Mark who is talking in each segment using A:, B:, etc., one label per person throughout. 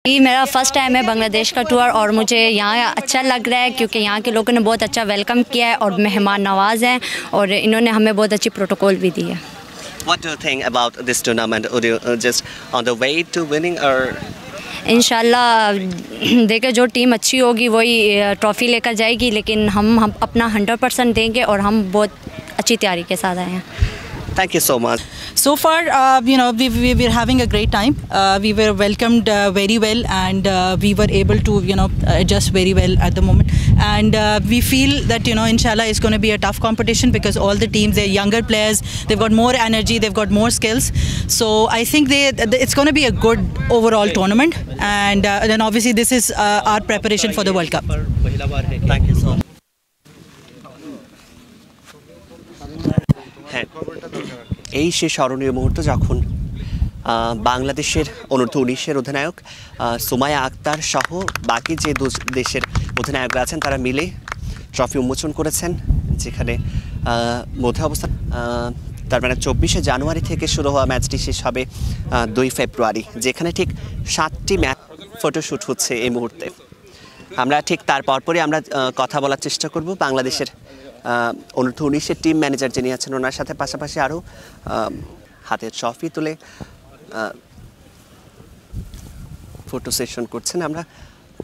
A: ये मेरा first time है बांग्लादेश का टूर और मुझे यहाँ अच्छा लग रहा है क्योंकि यहाँ के लोगों ने बहुत अच्छा वेलकम किया है और मेहमान नवाज हैं और इन्होंने हमें बहुत अच्छी प्रोटोकॉल भी दी है।
B: What do you think about this tournament? Would you just on the way to winning or?
A: इंशाल्लाह देखिए जो टीम अच्छी होगी वही ट्रॉफ़ी लेकर जाएगी, लेकिन हम अपना 100% देंगे और हम बहुत अच्छी तैयारी के साथ आए हैं।
B: Thank you so much.
C: So far, we were having a great time. We were welcomed very well, and we were able to adjust very well at the moment. And we feel that inshallah it's going to be a tough competition because all the teams, they're younger players, they've got more energy, they've got more skills. So I think it's going to be a good overall tournament. And then obviously this is our preparation for the World Cup.
B: Thank you so much. এই সে স্মরণীয় মুহূর্ত যখন বাংলাদেশের অনূর্ধ্ব-19 অধিনায়ক সুমাইয়া আক্তার সহ বাকি যে দেশের অধিনায়করা আছেন তারা মিলে ট্রফি উন্মোচন করেছেন, যেখানে মধ্যে অবস্থান তার মানে 24শে জানুয়ারি থেকে শুরু হওয়া ম্যাচটি শেষ হবে 2 ফেব্রুয়ারি, যেখানে ঠিক 7টি ম্যাচ ফটোশ্যুট হচ্ছে এই মুহূর্তে। আমরা ঠিক তার পরপরই আমরা কথা বলার চেষ্টা করব বাংলাদেশের অনূর্ধ্ব-19 টিম ম্যানেজার যিনি আছেন ওনার সাথে, পাশাপাশি আরও হাতে ট্রফি তুলে ফটো সেশন করছেন। আমরা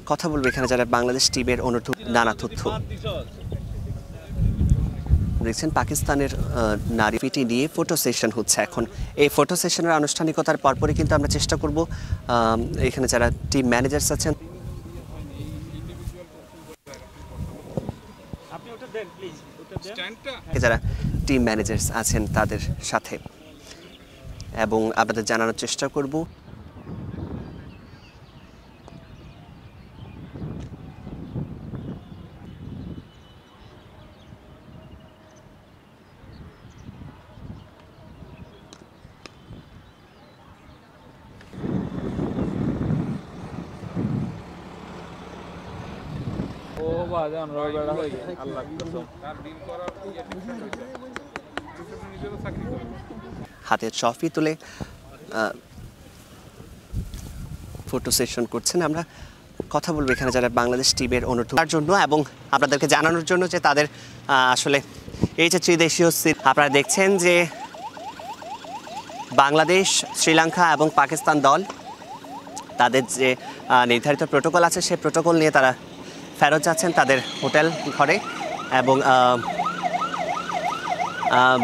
B: কথা বলবো এখানে যারা বাংলাদেশ টিমের অনূর্ধ্ব নানা তথ্য দেখছেন। পাকিস্তানের নারী ফিটি নিয়ে ফটো সেশন হচ্ছে এখন। এই ফটো সেশনের আনুষ্ঠানিকতার পরপরই কিন্তু আমরা চেষ্টা করব এখানে যারা টিম ম্যানেজার্স আছেন যারা টিম ম্যানেজার্স আছেন তাদের সাথে, এবং আপনাদের জানানোর চেষ্টা করব হাতে ট্রফি তুলে ফটো সেশন করছেন। আমরা কথা বলবো এখানে যারা বাংলাদেশ টিমের অনূর্ধ্বের জন্য এবং আপনাদেরকে জানানোর জন্য যে তাদের আসলে এই যে ত্রিদেশীয় আপনারা দেখছেন যে বাংলাদেশ, শ্রীলঙ্কা এবং পাকিস্তান দল তাদের যে নির্ধারিত প্রোটোকল আছে সেই প্রোটোকল নিয়ে তারা ফেরত যাচ্ছেন তাদের হোটেল ঘরে, এবং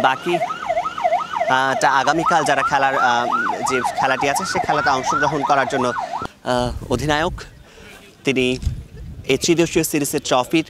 B: বাকি আগামীকাল যারা খেলার যে খেলাটি আছে সে খেলাতে অংশগ্রহণ করার জন্য অধিনায়ক তিনি এই ত্রিদেশীয় সিরিজের ট্রফির